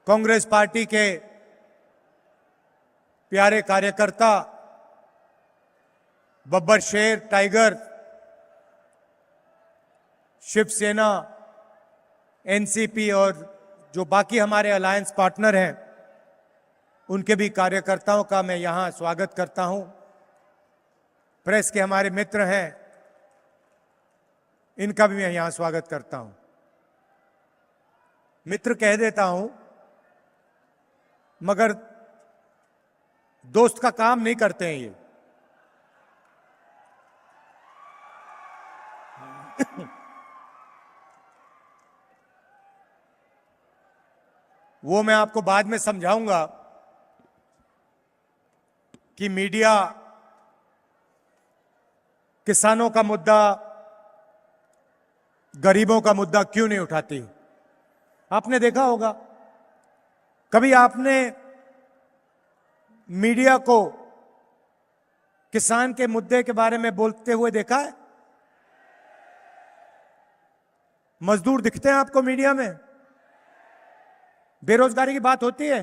Congress party के प्यारे कार्यकर्ता बब्बर शेर टाइगर, शिवसेना, एनसीपी और जो बाकी हमारे अलायंस पार्टनर हैं, उनके भी कार्यकर्ताओं का मैं यहां स्वागत करता हूं। प्रेस के हमारे मित्र हैं, इनका भी मैं यहां स्वागत करता हूं। मित्र कह देता हूं, मगर दोस्त का काम नहीं करते हैं ये। वो मैं आपको बाद में समझाऊंगा कि मीडिया किसानों का मुद्दा, गरीबों का मुद्दा क्यों नहीं उठाती। आपने देखा होगा, कभी आपने मीडिया को किसान के मुद्दे के बारे में बोलते हुए देखा है? मजदूर दिखते हैं आपको मीडिया में? बेरोजगारी की बात होती है?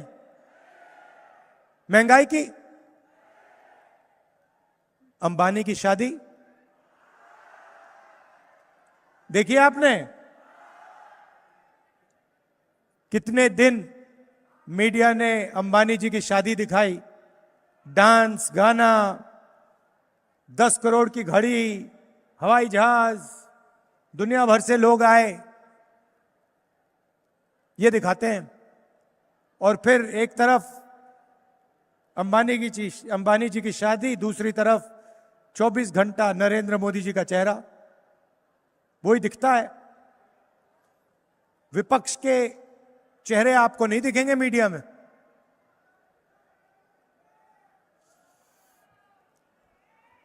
महंगाई की? अंबानी की शादी देखिए आपने? कितने दिन मीडिया ने अंबानी जी की शादी दिखाई, डांस, गाना, 10 करोड़ की घड़ी, हवाई जहाज, दुनिया भर से लोग आए, ये दिखाते हैं। और फिर एक तरफ अंबानी जी की शादी, दूसरी तरफ 24 घंटा नरेंद्र मोदी जी का चेहरा, वही दिखता है। विपक्ष के चेहरे आपको नहीं दिखेंगे मीडिया में।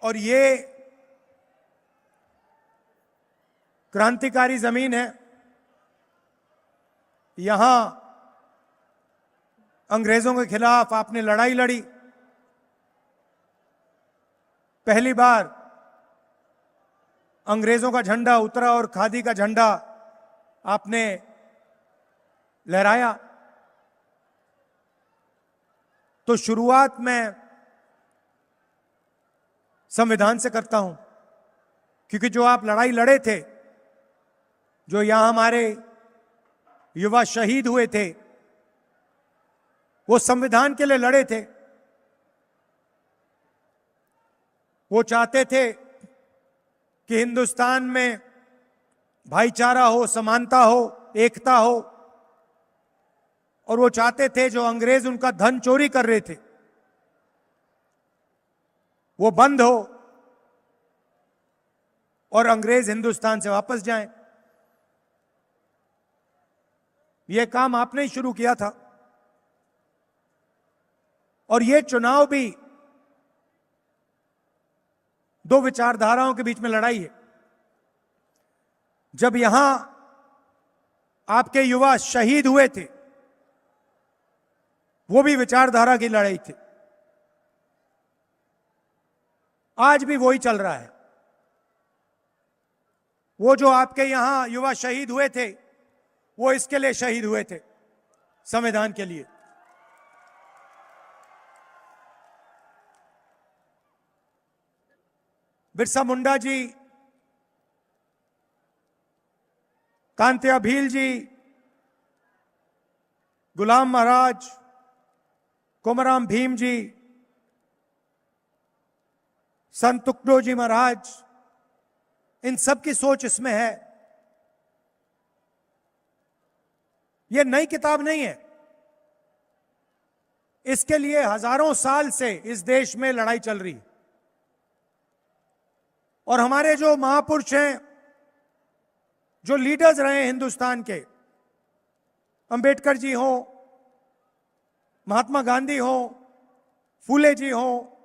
और ये क्रांतिकारी जमीन है। यहां अंग्रेजों के खिलाफ आपने लड़ाई लड़ी। पहली बार अंग्रेजों का झंडा उतरा और खादी का झंडा आपने लहराया। तो शुरुआत मैं संविधान से करता हूं, क्योंकि जो आप लड़ाई लड़े थे, जो यहां हमारे युवा शहीद हुए थे, वो संविधान के लिए लड़े थे। वो चाहते थे कि हिंदुस्तान में भाईचारा हो, समानता हो, एकता हो। और वो चाहते थे जो अंग्रेज उनका धन चोरी कर रहे थे, वो बंद हो और अंग्रेज हिंदुस्तान से वापस जाएं। यह काम आपने ही शुरू किया था। और यह चुनाव भी दो विचारधाराओं के बीच में लड़ाई है। जब यहां आपके युवा शहीद हुए थे, वो भी विचारधारा की लड़ाई थी। आज भी वही चल रहा है। वो जो आपके यहां युवा शहीद हुए थे, वो इसके लिए शहीद हुए थे, संविधान के लिए। बिरसा मुंडा जी, कांतिया भील जी, गुलाम महाराज, कोमराम भीम जी, संत तुकडो जी महाराज, इन सब की सोच इसमें है। यह नई किताब नहीं है। इसके लिए हजारों साल से इस देश में लड़ाई चल रही है। और हमारे जो महापुरुष हैं, जो लीडर्स रहे हिंदुस्तान के, अंबेडकर जी हो, महात्मा गांधी हो, फूले जी हो,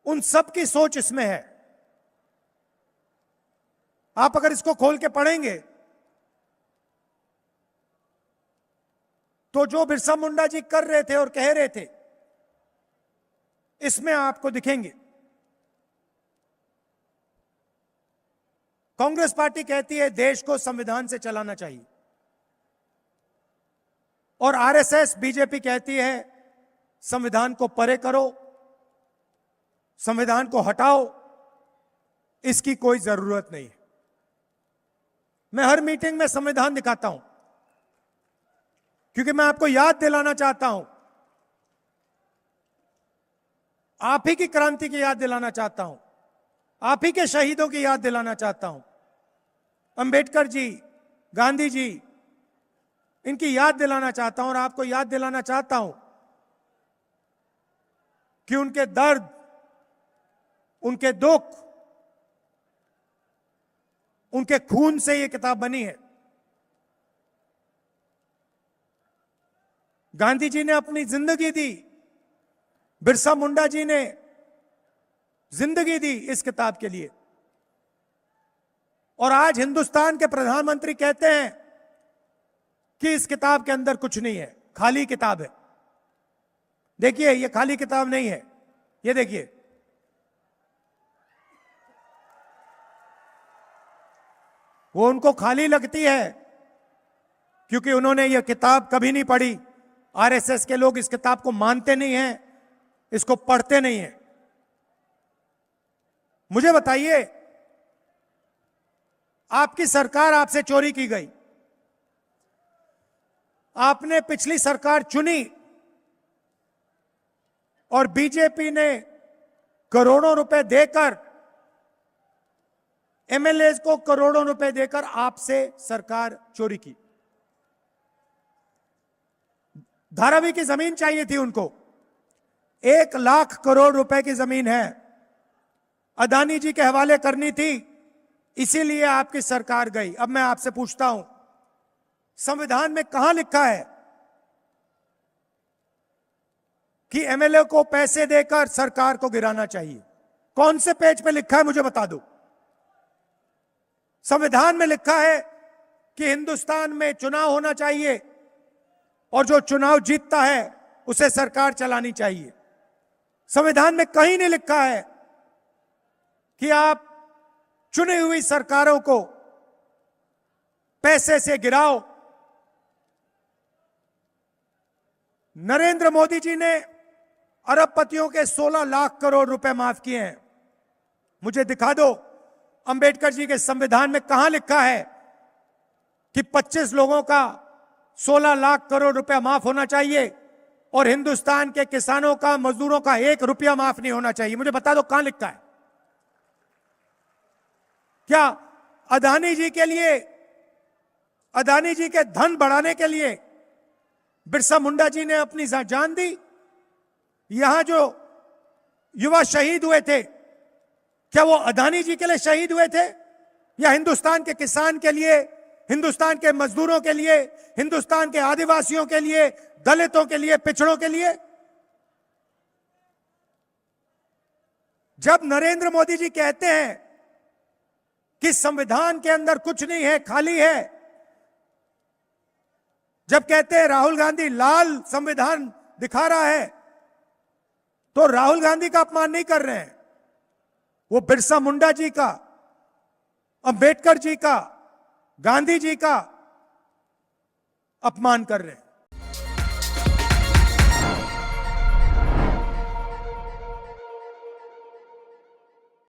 उन सब की सोच इसमें है। आप अगर इसको खोल के पढ़ेंगे तो जो बिरसा मुंडा जी कर रहे थे और कह रहे थे, इसमें आपको दिखेंगे। कांग्रेस पार्टी कहती है देश को संविधान से चलाना चाहिए। और आरएसएस बीजेपी कहती है संविधान को परे करो, संविधान को हटाओ, इसकी कोई जरूरत नहीं है। मैं हर मीटिंग में संविधान दिखाता हूं क्योंकि मैं आपको याद दिलाना चाहता हूं, आप ही की क्रांति की याद दिलाना चाहता हूं, आप ही के शहीदों की याद दिलाना चाहता हूं। अंबेडकर जी, गांधी जी, इनकी याद दिलाना चाहता हूं और आपको याद दिलाना चाहता हूं कि उनके दर्द, उनके दुख, उनके खून से यह किताब बनी है। गांधी जी ने अपनी जिंदगी दी, बिरसा मुंडा जी ने जिंदगी दी इस किताब के लिए। और आज हिंदुस्तान के प्रधानमंत्री कहते हैं कि इस किताब के अंदर कुछ नहीं है, खाली किताब है। देखिए, ये खाली किताब नहीं है, ये देखिए, वो उनको खाली लगती है क्योंकि उन्होंने ये किताब कभी नहीं पढ़ी। आरएसएस के लोग इस किताब को मानते नहीं हैं, इसको पढ़ते नहीं हैं। मुझे बताइए, आपकी सरकार आपसे चोरी की गई, आपने पिछली सरकार चुनी और बीजेपी ने करोड़ों रुपए देकर, एमएलए को करोड़ों रुपए देकर आपसे सरकार चोरी की। धारावी की जमीन चाहिए थी उनको, 1 लाख करोड़ रुपए की जमीन है, अदानी जी के हवाले करनी थी, इसीलिए आपकी सरकार गई। अब मैं आपसे पूछता हूं, संविधान में कहां लिखा है कि एमएलए को पैसे देकर सरकार को गिराना चाहिए? कौन से पेज पे लिखा है, मुझे बता दो। संविधान में लिखा है कि हिंदुस्तान में चुनाव होना चाहिए और जो चुनाव जीतता है उसे सरकार चलानी चाहिए। संविधान में कहीं नहीं लिखा है कि आप चुनी हुई सरकारों को पैसे से गिराओ। नरेंद्र मोदी जी ने अरबपतियों के 16 लाख करोड़ रुपए माफ किए हैं। मुझे दिखा दो, अंबेडकर जी के संविधान में कहां लिखा है कि 25 लोगों का 16 लाख करोड़ रुपया माफ होना चाहिए और हिंदुस्तान के किसानों का, मजदूरों का 1 रुपया माफ नहीं होना चाहिए? मुझे बता दो कहां लिखा है। क्या अदानी जी के लिए, अदानी जी के धन बढ़ाने के लिए बिरसा मुंडा जी ने अपनी जान दी? यहां जो युवा शहीद हुए थे, क्या वो अदानी जी के लिए शहीद हुए थे या हिंदुस्तान के किसान के लिए, हिंदुस्तान के मजदूरों के लिए, हिंदुस्तान के आदिवासियों के लिए, दलितों के लिए, पिछड़ों के लिए? जब नरेंद्र मोदी जी कहते हैं कि संविधान के अंदर कुछ नहीं है, खाली है, जब कहते हैं राहुल गांधी लाल संविधान दिखा रहा है, तो राहुल गांधी का अपमान नहीं कर रहे हैं, वो बिरसा मुंडा जी का, अंबेडकर जी का, गांधी जी का अपमान कर रहे हैं।